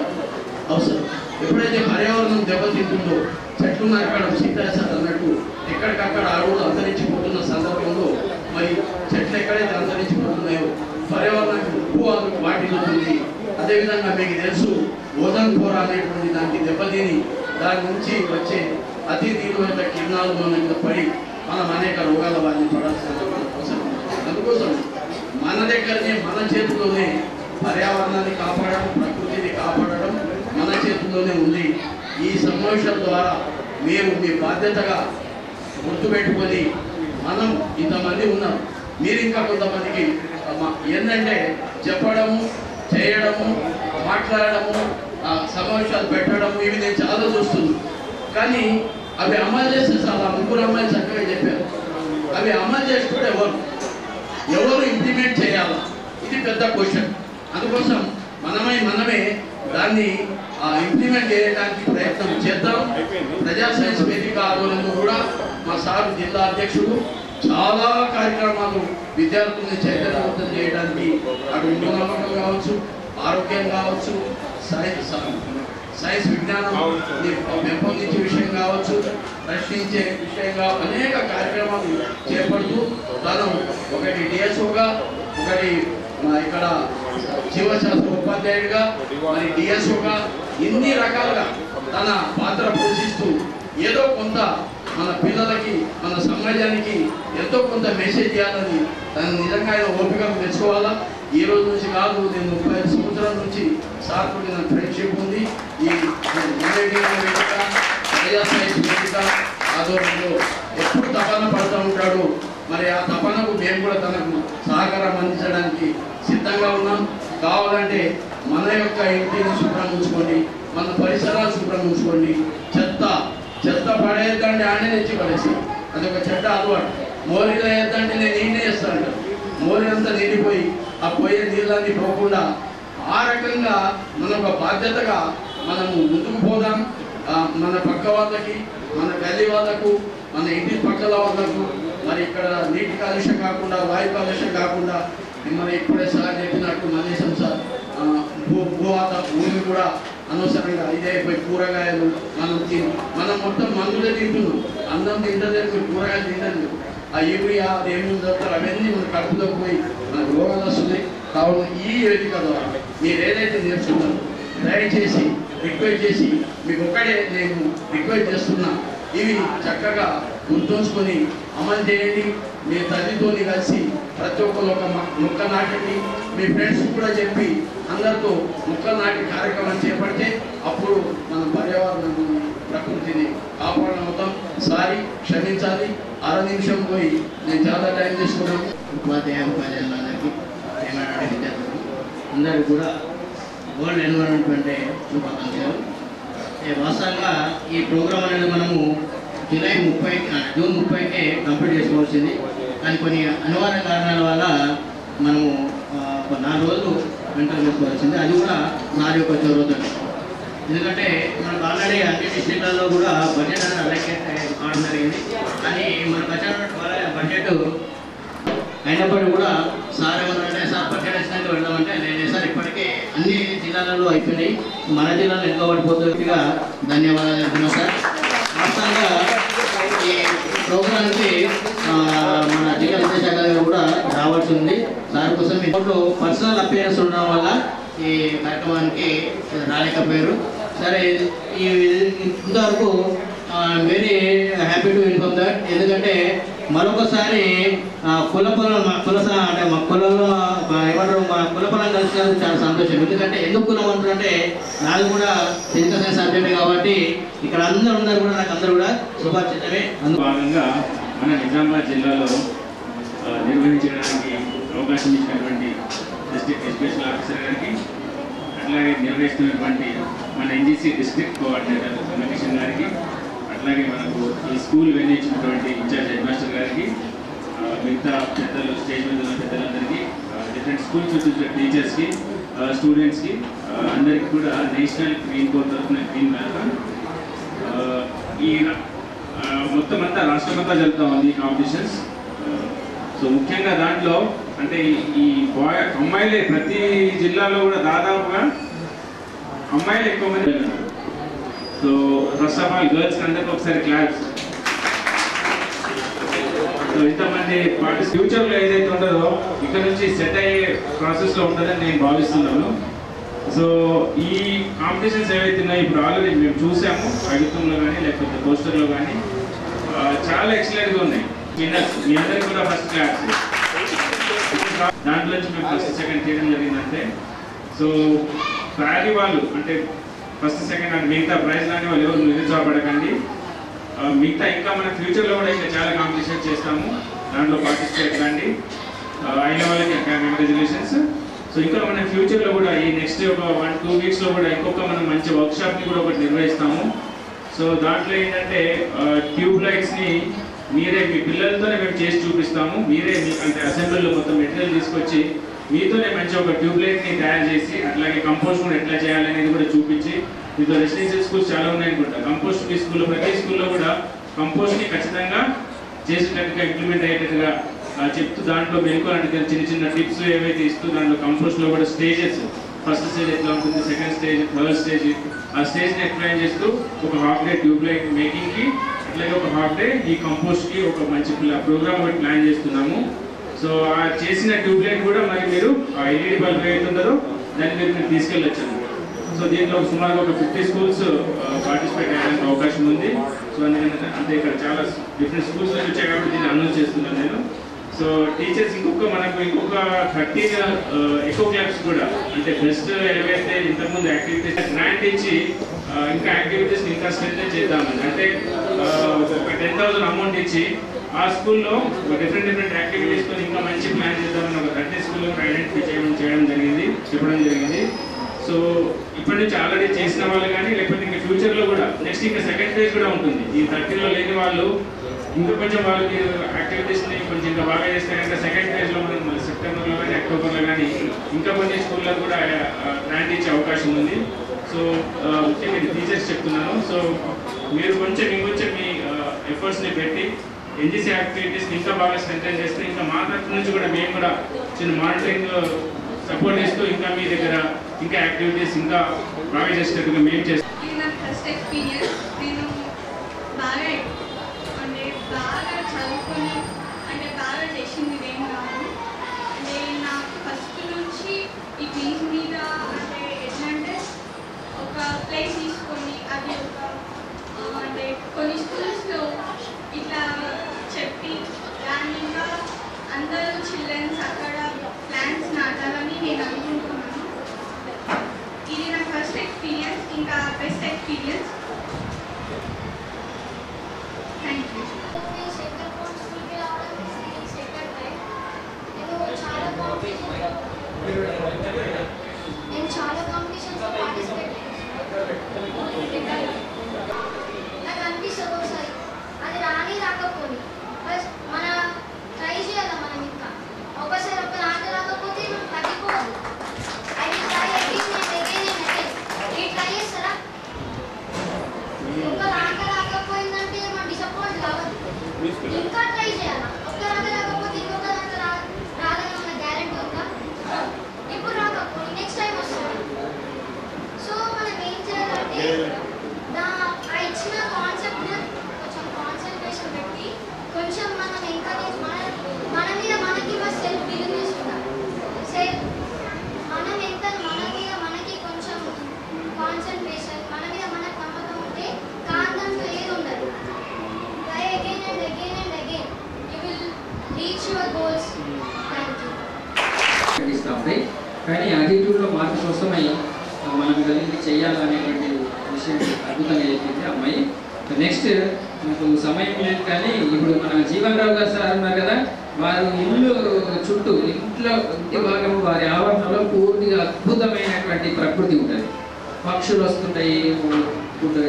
Speaker 5: అవసరం. ఎప్పుడైతే పర్యావరణం దెబ్బతింటుందో చెట్లు నరకడం సీతాసార్ అన్నట్టు ఎక్కడికక్కడ అడవులు అంతరించిపోతున్న సందర్భంలో మరి చెట్లు ఎక్కడైతే అంతరించిపోతున్నాయో పర్యావరణానికి ఉప్పు వాటిల్లుతుంది. అదేవిధంగా మీకు తెలుసు ఓజోన్ పొర అనేటువంటి దానికి దెబ్బతిని దాని నుంచి వచ్చే అతి తీవ్రమైన కిరణాలు మన మీద పడి మనం అనేక రోగాల బారిన పడాల్సిన అవసరం. అందుకోసం మన దగ్గరనే మన చేతిలోనే పర్యావరణాన్ని కాపాడడం, ప్రకృతిని కాపాడడం మన చేతుల్లోనే ఉంది. ఈ సమావేశాల ద్వారా మీరు మీ బాధ్యతగా గుర్తుపెట్టుకొని మనం ఇంతమంది ఉన్నాం, మీరు ఇంకా కొంతమందికి ఏంటంటే చెప్పడము, చేయడము, మాట్లాడడము, సమావేశాలు పెట్టడము ఇవి నేను చాలా చూస్తున్నాను. కానీ అవి అమలు చేస్తే చాలా ముగ్గురు అమ్మాయిలు చక్కగా చెప్పారు. అవి అమలు చేసుకుంటే ఎవరు ఇంప్లిమెంట్ చేయాలా, ఇది పెద్ద క్వశ్చన్. అందుకోసం మనమే దాన్ని ఇంప్లిమెంట్ చేయడానికి ప్రయత్నం చేద్దాం. ప్రజా సైన్స్ వేదిక ఆధ్వర్యంలో కూడా మా సార్ జిల్లా అధ్యక్షుడు చాలా కార్యక్రమాలు విద్యార్థుల్ని చైతన్యవంతం చేయడానికి అటు మూలనమ్మకం కావచ్చు, ఆరోగ్యం కావచ్చు, సైన్స్ విజ్ఞానం పెంపొందించే విషయం కావచ్చు, ప్రశ్నించే విషయంగా అనేక కార్యక్రమాలు చేపడుతూ తను ఒకటి డిఎస్ఓగా, ఒకటి ఇక్కడ జీవశాస్త్ర ఉపాధ్యాయుడిగా, మరి డిఎస్ఓగా ఇన్ని రకాలుగా తన పాత్ర పోషిస్తూ ఏదో కొంత మన పిల్లలకి, మన సమాజానికి ఎంతో కొంత మెసేజ్ చేయాలని తను నిజంగా ఆయన ఓపికను తెచ్చుకోవాలా. ఈ రోజు నుంచి కాదు, నేను 35 సంవత్సరాల నుంచి సార్తో నాకు ఫ్రెండ్షిప్ ఉంది. ఈ వేదిక ఆధ్వర్యంలో ఎప్పుడు తపన పడుతూ ఉంటాడు. మరి ఆ తపనకు మేము కూడా తనకు సహకారం అందించడానికి సిద్ధంగా ఉన్నాం. కావాలంటే మన యొక్క ఇంటిని శుభ్రం ఉంచుకోండి, మన పరిసరాలు శుభ్రం ఉంచుకోండి. చెత్త పడేద్దంటే ఆడే తెచ్చి పడేస్తాను, అదొక చెడ్డ అలవాటు. మోరీలో వేద్దంటే నేను నీళ్ళే వేస్తాను, మోరీ అంతా నిండిపోయి ఆ పోయే నీళ్ళన్నీ పోకుండా ఆ రకంగా మన ఒక బాధ్యతగా మనము ముందుకు పోదాం. మన పక్క వాళ్ళకి, మన గల్లీ వాళ్ళకు, మన ఇంటి పక్కల వాళ్ళకు మరి ఇక్కడ నీటి కాలుష్యం కాకుండా, వాయు కాలుష్యం కాకుండా, మరి ఇప్పుడే సార్ చెప్పినట్టు మల్లేశం సార్ భూమి కూడా అనవసరంగా ఇదైపోయి కూరగాయలు మనం మొత్తం మందులే తింటున్నాం. అన్నం తింటలేదు, కూరగాయలు తింటలేదు. ఆ యూరియా ఏమేమి దొరుకుతారు అవన్నీ మన కడుపులోకి పోయి మనకు రోగాలు వస్తున్నాయి. కావున ఈ వేదిక ద్వారా మీరు ఏదైతే నేర్చుకున్నారో దయచేసి రిక్వెస్ట్ చేసి మీకు ఒక్కడే నేను రిక్వెస్ట్ చేస్తున్నా, ఇవి చక్కగా గుర్తుంచుకొని అమలు చేయండి. మీ తల్లితోని కలిసి ప్రతి ఒక్కరు ఒక మొక్క నాటండి. మీ ఫ్రెండ్స్ కూడా చెప్పి అందరితో మొక్క నాటి కార్యక్రమం చేపడితే అప్పుడు మన పర్యావరణం, ప్రకృతిని కాపాడమవుతాం. సారీ, క్షమించాలి. అర నిమిషం పోయి నేను చాలా టైం తీసుకున్నాను.
Speaker 6: ఉపాధ్యాయులందరికీ, విద్యార్థులు అందరికీ కూడా వరల్డ్ ఎన్విరాన్మెంట్ డే శుభాకాంక్షలు. వాస్తవంగా ఈ ప్రోగ్రాం అనేది మనము జూన్ 30కే కంప్లీట్ చేసుకోవాల్సింది. కానీ కొన్ని అనివార్య కారణాల వల్ల మనము 4 రోజులు వెంటనే చేసుకోవాల్సింది. అది కూడా నాది యొక్క చొరవతో. ఎందుకంటే మనకు ఆల్రెడీ అన్ని డిస్ట్రిక్ట్లలో కూడా బడ్జెట్ అనేది అలొకేట్ కావడం జరిగింది. కానీ మనకు వచ్చినటువంటి బడ్జెట్ అయినప్పటికీ కూడా సార్ ఏమన్నారంటే, సార్ బడ్జెట్ వచ్చినాక వెళ్దామంటే, లేదు సార్ ఇప్పటికే అన్ని జిల్లాలలో అయిపోయినాయి, మన జిల్లాలో ఎక్కువ పడిపోతుందిగా ధన్యవాదాలు చెప్తున్నాం సార్. వాస్తవంగా ఈ ప్రోగ్రాంకి మన జిల్లా విద్యాశాఖ కూడా రావాల్సి ఉంది. దానికోసం ఇప్పుడు పర్సనల్ అపియరెన్స్ ఉండడం వల్ల ఈ కార్యక్రమానికి రాలేకపోయారు. సరే, ఇంతవరకు very happy to inform that. ఎందుకంటే మరొకసారి కుల అంటే మా కులంలో ఏమంటారు, మా కుల పొలం కలిసినందుకు చాలా సంతోషం. ఎందుకంటే ఎందుకు కులం అంటారంటే, నాది కూడా ఫిజికల్ సైన్స్ సబ్జెక్ట్ కాబట్టి ఇక్కడ అందరూ ఉన్నారు కూడా, నాకు అందరూ కూడా శుభాచితమే.
Speaker 1: భాగంగా మన నిజామాబాద్ జిల్లాలో నిర్వహించడానికి అవకాశం ఇచ్చినటువంటి డిస్ట్రిక్ట్ ఎడ్యుకేషన్ ఆఫీసర్ గారికి, అట్లాగే నిర్వహిస్తున్నటువంటి మన ఎన్జీసీ డిస్ట్రిక్ట్ కోఆర్డినేటర్ కమిషన్ గారికి, అట్లాగే మనకు ఈ స్కూల్ వెన్నిచ్చినటువంటి ఇన్ఛార్జ్ హెడ్ మాస్టర్ గారికి, మిగతా పెద్దలు, స్టేజ్ మీద ఉన్న పెద్దలందరికీ, డిఫరెంట్ స్కూల్స్ వచ్చిన టీచర్స్కి, స్టూడెంట్స్కి అందరికీ కూడా నేషనల్ గ్రీన్ కోర్ తరఫున గ్రీన్ వెల్కమ్. ఈ మొత్తం అంతా రాష్ట్రమంతా జరుగుతూ ఉంది ఈ కాంపిటీషన్స్. సో ముఖ్యంగా దాంట్లో అంటే ఈ అమ్మాయిలే ప్రతి జిల్లాలో కూడా దాదాపుగా అమ్మాయిలు ఎక్కువ మంది ఉన్నారు. So first of all girls అందరికీ ఒకసారి క్లాస్. సో ఇంతమంది ఫ్యూచర్లో ఏదైతే ఉంటుందో ఇక్కడ నుంచి సెట్ అయ్యే ప్రాసెస్లో ఉంటుందని నేను భావిస్తున్నాను. సో ఈ కాంపిటీషన్స్ ఏవైతే ఉన్నాయో ఇప్పుడు ఆల్రెడీ మేము చూసాము, అడుగుతంలో కానీ లేకపోతే పోస్టర్లో కానీ చాలా ఎక్సలెంట్గా ఉన్నాయి. మీ అందరికీ కూడా ఫస్ట్ క్లాస్. దాంట్లో నుంచి మేము ఫస్ట్ సెకండ్ చేయడం జరిగిందంటే, సో ప్రైజ్ వాళ్ళు అంటే ఫస్ట్ సెకండ్ అంటే మిగతా ప్రైజ్ లాంటి వాళ్ళు ఎవరు నిరుత్సాహపడకండి. మిగతా ఇంకా మన ఫ్యూచర్లో కూడా ఇంకా చాలా కాంపిటీషన్ చేస్తాము, దాంట్లో పార్టిసిపేట్ కండి. అయిన వాళ్ళకి కంగ్రాచులేషన్స్. సో ఇంకా మన ఫ్యూచర్లో కూడా ఈ నెక్స్ట్ ఒక 1-2 వీక్స్లో కూడా ఇంకొక మనం మంచి వర్క్షాప్ని కూడా ఒకటి నిర్వహిస్తాము. సో దాంట్లో ఏంటంటే ట్యూబ్ లైట్స్ని మీరే మీ పిల్లలతోనే మేము చేసి చూపిస్తాము. మీరే అంటే అసెంబ్లీలో మొత్తం మెటీరియల్ తీసుకొచ్చి మీతోనే మంచి ఒక ట్యూబ్ లైట్ని తయారు చేసి, అట్లాగే కంపోస్ట్ కూడా ఎట్లా చేయాలనేది కూడా చూపించి, మీతో రెసిడెన్షియల్ స్కూల్స్ చాలా ఉన్నాయనుకుంటా. కంపోస్ట్ మీ స్కూల్లో ప్రతి స్కూల్లో కూడా కంపోస్ట్ని ఖచ్చితంగా చేసేటట్టుగా ఇంప్లిమెంట్ అయ్యేటట్టుగా చెప్తూ దాంట్లో మెనుకోవాలంటే చిన్న చిన్న టిప్స్ ఏవైతే ఇస్తూ దాంట్లో కంపోస్ట్లో కూడా స్టేజెస్, ఫస్ట్ స్టేజ్ ఎట్లా ఉంటుంది, సెకండ్ స్టేజ్, థర్డ్ స్టేజ్, ఆ స్టేజ్ని ఎక్స్ప్లెయిన్ చేస్తూ ఒక హాఫ్ డే ట్యూబ్ లైట్ మేకింగ్కి అట్లాగే ఒక హాఫ్ డే ఈ కంపోస్ట్కి ఒక మంచి ప్రోగ్రామ్ ఒకటి ప్లాన్ చేస్తున్నాము. సో ఆ చేసిన ట్యూబ్ లైట్ కూడా మరి మీరు ఆ ఎల్ఈడి బల్బ్ ఏదైతే ఉందో దాన్ని మీరు తీసుకెళ్ళొచ్చు. సో దీంట్లో సుమారుగా ఒక 50 స్కూల్స్ పార్టిసిపేట్ అయ్యడానికి అవకాశం ఉంది. సో అందుకని అంటే ఇక్కడ చాలా డిఫరెంట్ స్కూల్స్ నుంచి వచ్చాయి కాబట్టి దీన్ని అనౌన్స్ చేస్తున్నాను నేను. సో టీచర్స్ ఇంకొక 13 ఎకో క్లబ్స్ కూడా అంటే బెస్ట్ ఏవైతే ఇంతకుముందు యాక్టివిటీస్ గ్రాంట్ ఇచ్చి ఇంకా యాక్టివిటీస్ ఇంకా స్ట్రెంత్ చేద్దామని అంటే ఒక 10,000 అమౌంట్ ఇచ్చి ఆ స్కూల్లో డిఫరెంట్ యాక్టివిటీస్తో ఇంకా మంచి ప్లాన్ చేద్దామని ఒక 30 స్కూల్లో ఐడెంటిఫై చెప్పడం జరిగింది. సో ఇప్పటి నుంచి ఆల్రెడీ చేసిన వాళ్ళు కానీ లేకపోతే ఇంకా ఫ్యూచర్లో కూడా నెక్స్ట్ ఇంకా సెకండ్ ఫేజ్ కూడా ఉంటుంది. ఈ 30లో లేని వాళ్ళు ఇంకా కొంచెం వాళ్ళు మీరు యాక్టివిటీస్ని కొంచెం ఇంకా బాగా చేస్తే కనుక సెకండ్ ఫేజ్లో మనం సెప్టెంబర్లో కానీ అక్టోబర్లో కానీ ఇంకా కొన్ని స్కూళ్ళకు కూడా గ్రాంట్ ఇచ్చే అవకాశం ఉంది. సో ముఖ్యంగా టీచర్స్ చెప్తున్నాను. సో మీరు ఇంకొంచెం మీ ఎఫర్ట్స్ని పెట్టి ఎన్జీసీ యాక్టివిటీస్ని ఇంకా బాగా స్ట్రెంథెన్ చేస్తే ఇంకా మా తరఫు నుంచి కూడా మేము కూడా చిన్న మానిటరింగ్ సపోర్ట్ చేస్తూ ఇంకా మీ దగ్గర ఇంకా యాక్టివిటీస్ ఇంకా బాగా చేసేటట్టుగా మేము చేస్తాం.
Speaker 7: ఇది నా ఫస్ట్ ఎక్స్పీరియన్స్. నేను బాగా చదువుకొని అంటే బాగా చేసింది ఏం కాదు. అంటే నాకు ఫస్ట్ నుంచి ఈ ప్లేస్ మీద అంటే ఎట్లా అంటే ఒక ప్లేస్ తీసుకొని అది ఒక అంటే కొన్ని స్కూల్స్లో ఇట్లా చెప్పి దాని ఇంకా అందరూ చిల్డ్రన్స్ అక్కడ ప్లాంట్స్ నాటాలని నేను అనుకుంటున్నాను. ఇది నా ఫస్ట్ ఎక్స్పీరియన్స్, ఇంకా బెస్ట్ ఎక్స్పీరియన్స్. Thank you.
Speaker 8: నేను చాలా కాంపిటీషన్స్లో పార్టిసిపేట్ నాకు అనిపిస్తుంది ఒకసారి అది రాకపోని బస్ మన ట్రై చేయాలి. మనం ఇంకా ఒకసారి ఒక ఆట రాకపోతే మనం తగ్గిపోవాలి. అది ట్రై ట్రై చేస్తారా? ఒక ఆట రాకపోయిందంటే మనం డిసప్పాయింట్ కావద్దు, ఇంకా ట్రై చేయాలి. ఒక ఆట రాకపోతే ఇంకొక ఆట రాదని ఉన్న గ్యారెంటీ ఉందా? ఇప్పుడు రాకపోతే నెక్స్ట్ టైం వస్తుంది. సో మనం ఏం చేయాలంటే ఆ ఇచ్చిన కాన్సెప్ట్ కొంచెం కాన్సన్ట్రేషన్ పెట్టి కొంచెం మనం ఎంకరేజ్ మన మీద మనకి సెల్ఫ్ బిలీవ్ చేసుకుంటాం. మనం ఎంత మనకి కొంచెం కాన్సన్ట్రేషన్ మన మీద మనకు నమ్మకం ఉంటే కాంతంతో ఏది ఉండదు. Try again and again and again you will reach your goals. Thank you.
Speaker 2: కానీ యాటిట్యూడ్లో మార్పు కోసమై మనం కలిగి చేయాలనేటువంటి విషయం అద్భుతంగా చెప్పింది అమ్మాయి. నెక్స్ట్ నాకు సమయం లేదు కానీ ఇప్పుడు మన జీవన్ రావు గారు సార్ ఉన్నారు కదా, వారు ఇంటి భాగం వారి ఆవరణలో పూర్తిగా అద్భుతమైనటువంటి ప్రకృతి ఉంటుంది. పక్షులు వస్తుంటాయి,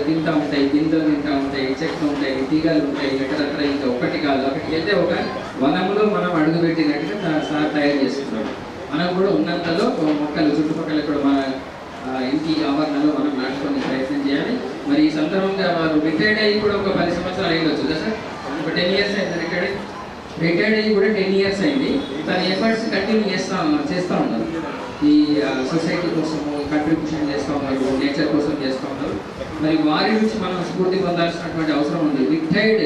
Speaker 2: తింటూ ఉంటాయి, గింజలు తింటూ ఉంటాయి, చెట్లు ఉంటాయి, తీగలు ఉంటాయి, ఎక్కడెక్కడ ఇంకా ఒకటి కాదు. అక్కడికి వెళ్తే ఒక వనంలో మనం అడుగుపెట్టినట్టుగా సార్ తయారు చేస్తున్నాడు. మనం కూడా ఉన్నంతలో మొక్కలు చుట్టుపక్కల కూడా మన ఇంటి ఆవరణలో మనం నాటుకునే ప్రయత్నం చేయాలి. మరి ఈ సందర్భంగా వారు రిటైర్డ్ అయ్యి కూడా ఒక 10 సంవత్సరాలు అయ్యవచ్చు కదా సార్, ఒక 10 ఇయర్స్ అయింది. రిటైర్డ్ అయ్యి కూడా 10 ఇయర్స్ అయింది. తన ఎఫర్ట్స్ కంటిన్యూ చేస్తూ ఉన్నారు. ఈ సొసైటీ కోసం కంట్రిబ్యూషన్ చేస్తూ ఉన్నారు, నేచర్ కోసం చేస్తూ ఉన్నారు. మరి వారి నుంచి మనం స్ఫూర్తి పొందాల్సినటువంటి అవసరం ఉంది. రిటైర్డ్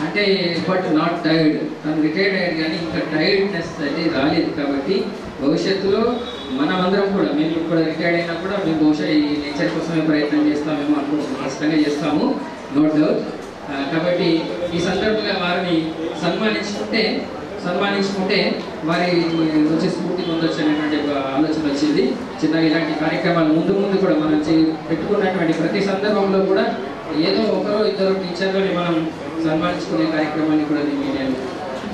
Speaker 2: అంటే బట్ నాట్ టైర్డ్. తను రిటైర్డ్ అయ్యాడు కానీ ఇంకా టైర్డ్నెస్ అనేది రాలేదు. కాబట్టి భవిష్యత్తులో మనమందరం కూడా మేము కూడా రిటైర్డ్ అయినా కూడా మేము బహుశా ఈ నేచర్ కోసమే ప్రయత్నం చేస్తామేమో అనుకుంటున్నాం. ఖచ్చితంగా చేస్తాము, నో డౌట్. కాబట్టి ఈ సందర్భంగా వారిని సన్మానించుకుంటే వారి నుంచి స్ఫూర్తి పొందొచ్చు అనేటువంటి ఒక ఆలోచన వచ్చింది. చిన్నగా ఇలాంటి కార్యక్రమాలు ముందు కూడా మనం పెట్టుకున్నటువంటి ప్రతి సందర్భంలో కూడా ఏదో ఒకరో ఇద్దరు టీచర్లని మనం సన్మానించుకునే కార్యక్రమాన్ని కూడా నేను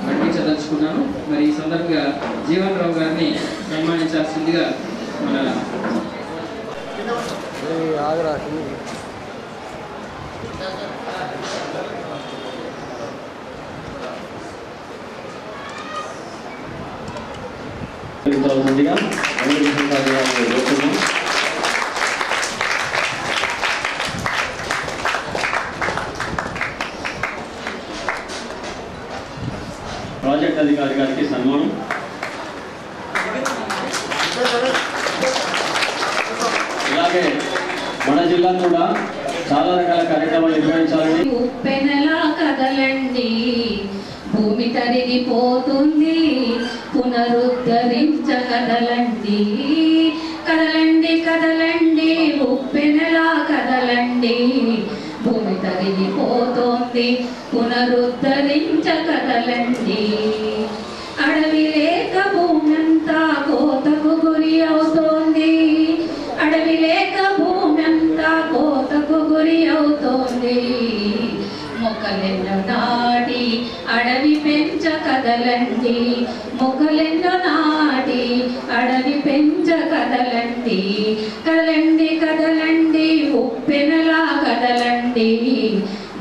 Speaker 2: నడిపించదలుచుకున్నాను. మరి ఈ సందర్భంగా జీవన్ రావు గారిని సన్మానించాల్సిందిగా మన
Speaker 9: అలాగే మన జిల్లా కూడా చాలా రకాల కార్యక్రమాలు నిర్వహించాలని.
Speaker 10: ఉప్పెనలా కదలండి, భూమి తరిగిపోతుంది, పునరుద్ధరించ కదలండి. కదలండి కదలండి ఉప్పెనలా కదలండి, భూమి తరిగిపోతుంది, పునరుద్ధరించ కదలండి. అడవి లేక భూమంతా కోతకు గురి అవుతోంది, అడవి లేక భూమంతా కోతకు గురి అవుతోంది. మొక్కలెన్నో నాటి అడవి పెంచ కదలండి, మొక్కలెన్నో నాటి అడవి పెంచ కదలండి. కదలండి కదలండి ఉప్పెనలా కదలండి,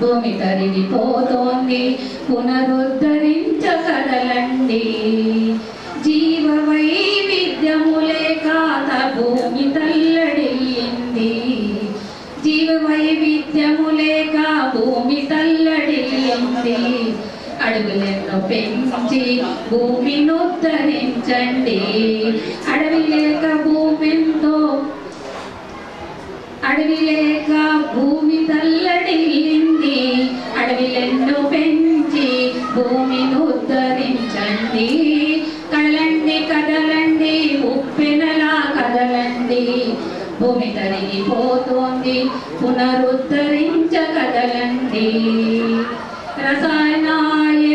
Speaker 10: భూమి తరిగిపోతోంది, పునరుద్ధరించ కదలండి. జీవ వైవిధ్యములే కాత భూమి తల్లడిల్లింది, జీవ వైవిధ్యములేక భూమి తల్లడిల్లింది. అడవులెన్నో పెంచి భూమిని ఉద్ధరించండి, అడవి లేక భూమితో అడవి లేక భూమి తల్లడిల్లింది. అడవిలెన్నో పెంచి భూమిని ఉద్ధరించండి. కదలండి కదలండి ఉప్పెనలా కదలండి, భూమి తరిగిపోతోంది, పునరుద్ధరించ కదలండి. రసాయన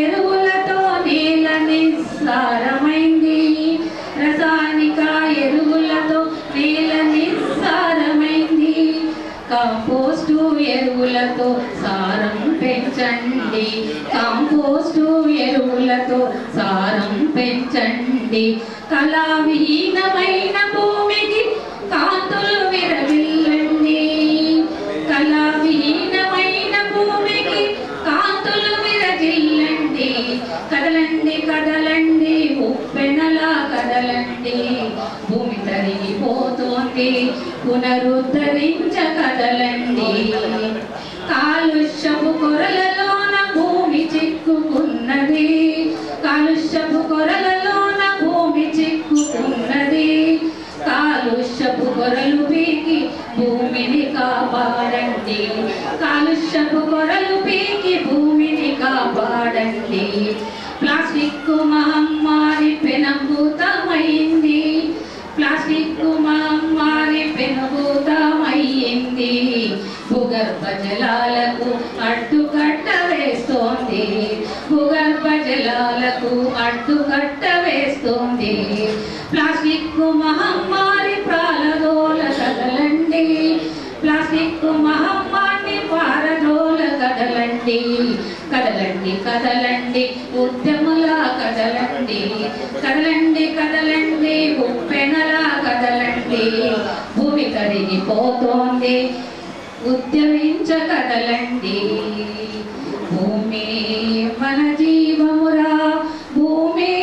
Speaker 10: ఎరువులతో నేల నిస్సారమైంది, రసాయనిక ఎరువులతో నేల నిస్సారమైంది. కాంపోస్టు ఎరువులతో సారం పెంచండి, కాంపోస్టు ఎరువులతో సారం పెంచండి. కళావిహీనమైన భూమికి కాంతులు విరవిల్లండి, కళావిహీనమైన భూమికి కాంతులు విరజిల్లండి. కదలండి కదలండి ఉప్పెనలా కదలండి, భూమి తరిగిపోతోంది, పునరుద్ధరించ కదలండి. కాలుష్యపు కొరలలోన భూమి చిక్కుకున్నది, కాలుష్యపు కొరలలోన భూమి చిక్కుకున్నది. కాలుష్యపు కొరలు పీకి భూమిని కాపాడండి, కాలుష్యపు కొరలు పీకి భూమిని కాపాడండి. ప్లాస్టిక్ మహమ్మారి పెనుభూతమైంది, ప్లాస్టిక్ మహమ్మారి పెనుభూతమైంది. భూగర్భ జలాలకు అడ్డుకట్ట వేస్తోంది, భూగర్భ జలాలకు అడ్డుకట్ట వేస్తోంది. ప్లాస్టిక్ మహమ్మారి ప్రాలదోల కదలండి, ప్లాస్టిక్ మహమ్మారి పారదోల కదలండి. కదలండి కదలండి ఉద్యమలా కదలండి, కదలండి కదలండి ఉప్పెనలా కదలండి, భూమి కరిగిపోతోంది, ఉద్యమించ కదలండి. భూమి మన జీవమురా, భూమి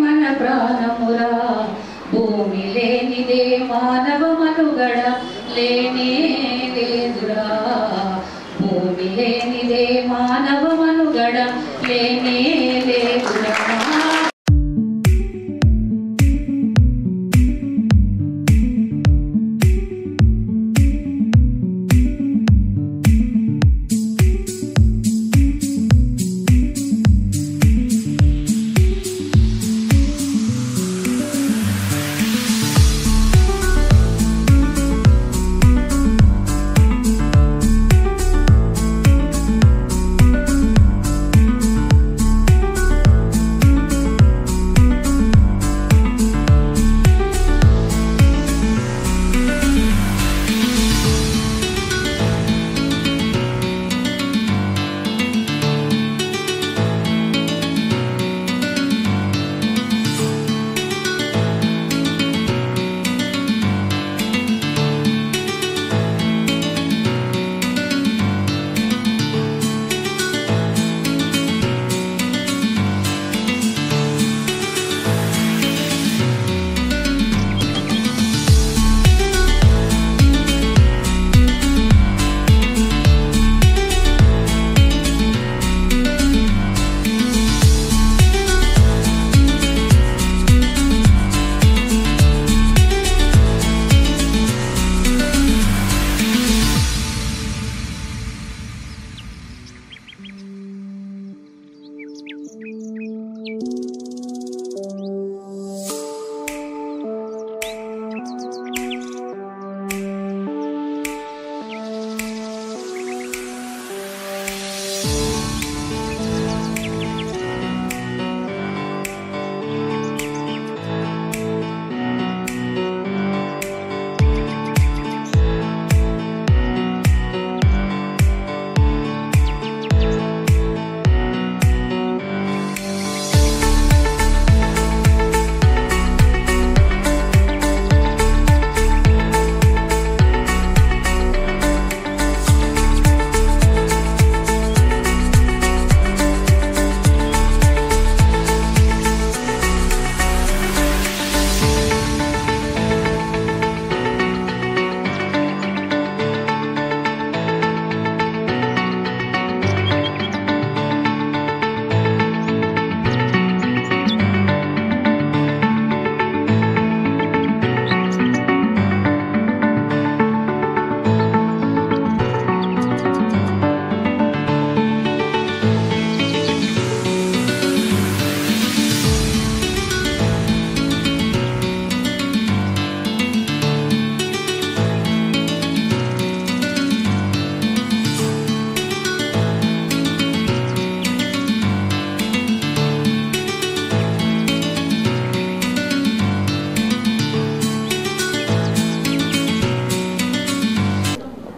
Speaker 10: మన ప్రాణమురా, భూమి లేనిదే మానవ మనుగడ లేనే లేదురా, భూమి లేనిదే మానవ మనుగడ లేనే లేదురా.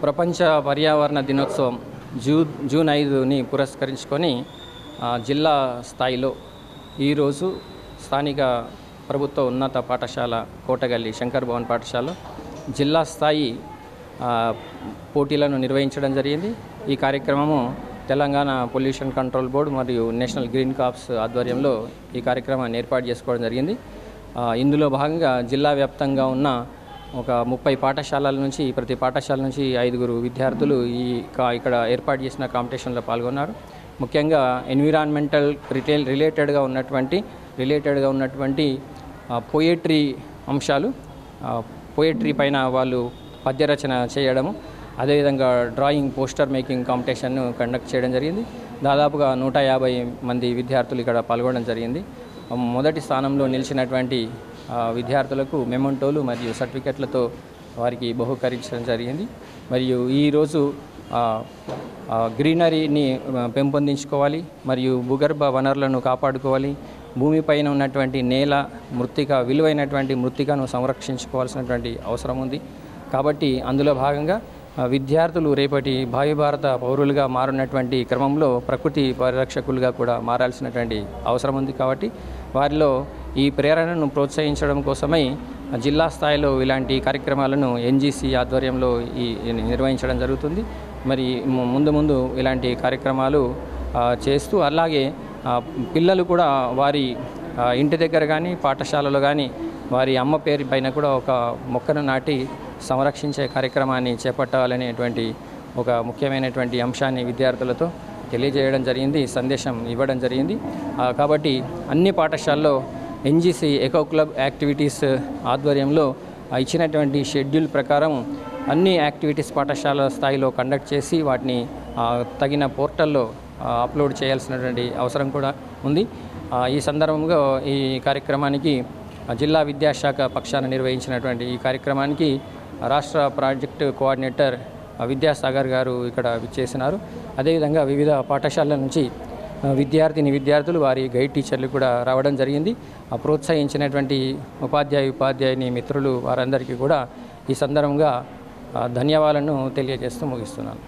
Speaker 11: ప్రపంచ పర్యావరణ దినోత్సవం జూన్ 5ని పురస్కరించుకొని జిల్లా స్థాయిలో ఈరోజు స్థానిక ప్రభుత్వ ఉన్నత పాఠశాల కోటగల్లి శంకర్ భవన్ పాఠశాల జిల్లా స్థాయి పోటీలను నిర్వహించడం జరిగింది. ఈ కార్యక్రమము తెలంగాణ పొల్యూషన్ కంట్రోల్ బోర్డు మరియు నేషనల్ గ్రీన్ కార్ప్స్ ఆధ్వర్యంలో ఈ కార్యక్రమాన్ని ఏర్పాటు చేసుకోవడం జరిగింది. ఇందులో భాగంగా జిల్లా వ్యాప్తంగా ఉన్న ఒక 30 పాఠశాలల నుంచి ప్రతి పాఠశాల నుంచి 5 విద్యార్థులు ఇక్కడ ఏర్పాటు చేసిన కాంపిటీషన్లో పాల్గొన్నారు. ముఖ్యంగా ఎన్విరాన్మెంటల్ రిలేటెడ్గా ఉన్నటువంటి పోయట్రీ అంశాలు, పోయట్రీ పైన వాళ్ళు పద్యరచన చేయడము, అదేవిధంగా డ్రాయింగ్ పోస్టర్ మేకింగ్ కాంపిటీషన్ను కండక్ట్ చేయడం జరిగింది. దాదాపుగా 150 మంది విద్యార్థులు ఇక్కడ పాల్గొనడం జరిగింది. మొదటి స్థానంలో నిలిచినటువంటి విద్యార్థులకు మెమోంటోలు మరియు సర్టిఫికెట్లతో వారికి బహుకరించడం జరిగింది. మరియు ఈరోజు గ్రీనరీని పెంపొందించుకోవాలి మరియు భూగర్భ వనరులను కాపాడుకోవాలి, భూమిపైన ఉన్నటువంటి నేల మృత్తిక విలువైనటువంటి మృత్తికను సంరక్షించుకోవాల్సినటువంటి అవసరం ఉంది. కాబట్టి అందులో భాగంగా విద్యార్థులు రేపటి భావి భారత పౌరులుగా మారినటువంటి క్రమంలో ప్రకృతి పరిరక్షకులుగా కూడా మారాల్సినటువంటి అవసరం ఉంది. కాబట్టి వారిలో ఈ ప్రేరణను ప్రోత్సహించడం కోసమై జిల్లా స్థాయిలో ఇలాంటి కార్యక్రమాలను ఎన్జీసీ ఆధ్వర్యంలో నిర్వహించడం జరుగుతుంది. మరి ముందు ఇలాంటి కార్యక్రమాలు చేస్తూ అలాగే పిల్లలు కూడా వారి ఇంటి దగ్గర కానీ పాఠశాలలో కానీ వారి అమ్మ పేరు పైన కూడా ఒక మొక్కను నాటి సంరక్షించే కార్యక్రమాన్ని చేపట్టాలనేటువంటి ఒక ముఖ్యమైనటువంటి అంశాన్ని విద్యార్థులతో తెలియజేయడం జరిగింది, సందేశం ఇవ్వడం జరిగింది. కాబట్టి అన్ని పాఠశాలలో ఎన్జీసీ ఎకో క్లబ్ యాక్టివిటీస్ ఆధ్వర్యంలో ఇచ్చినటువంటి షెడ్యూల్ ప్రకారం అన్ని యాక్టివిటీస్ పాఠశాల స్థాయిలో కండక్ట్ చేసి వాటిని తగిన పోర్టల్లో అప్లోడ్ చేయాల్సినటువంటి అవసరం కూడా ఉంది. ఈ సందర్భంగా ఈ కార్యక్రమానికి జిల్లా విద్యాశాఖ పక్షాన నిర్వహించినటువంటి ఈ కార్యక్రమానికి రాష్ట్ర ప్రాజెక్టు కోఆర్డినేటర్ విద్యాసాగర్ గారు ఇక్కడ విచ్చేసినారు. అదేవిధంగా వివిధ పాఠశాలల నుంచి విద్యార్థులు వారి గైడ్ టీచర్లు కూడా రావడం జరిగింది. ప్రోత్సహించినటువంటి ఉపాధ్యాయుని మిత్రులు వారందరికీ కూడా ఈ సందర్భంగా ధన్యవాదాలను తెలియజేస్తూ ముగిస్తున్నాను.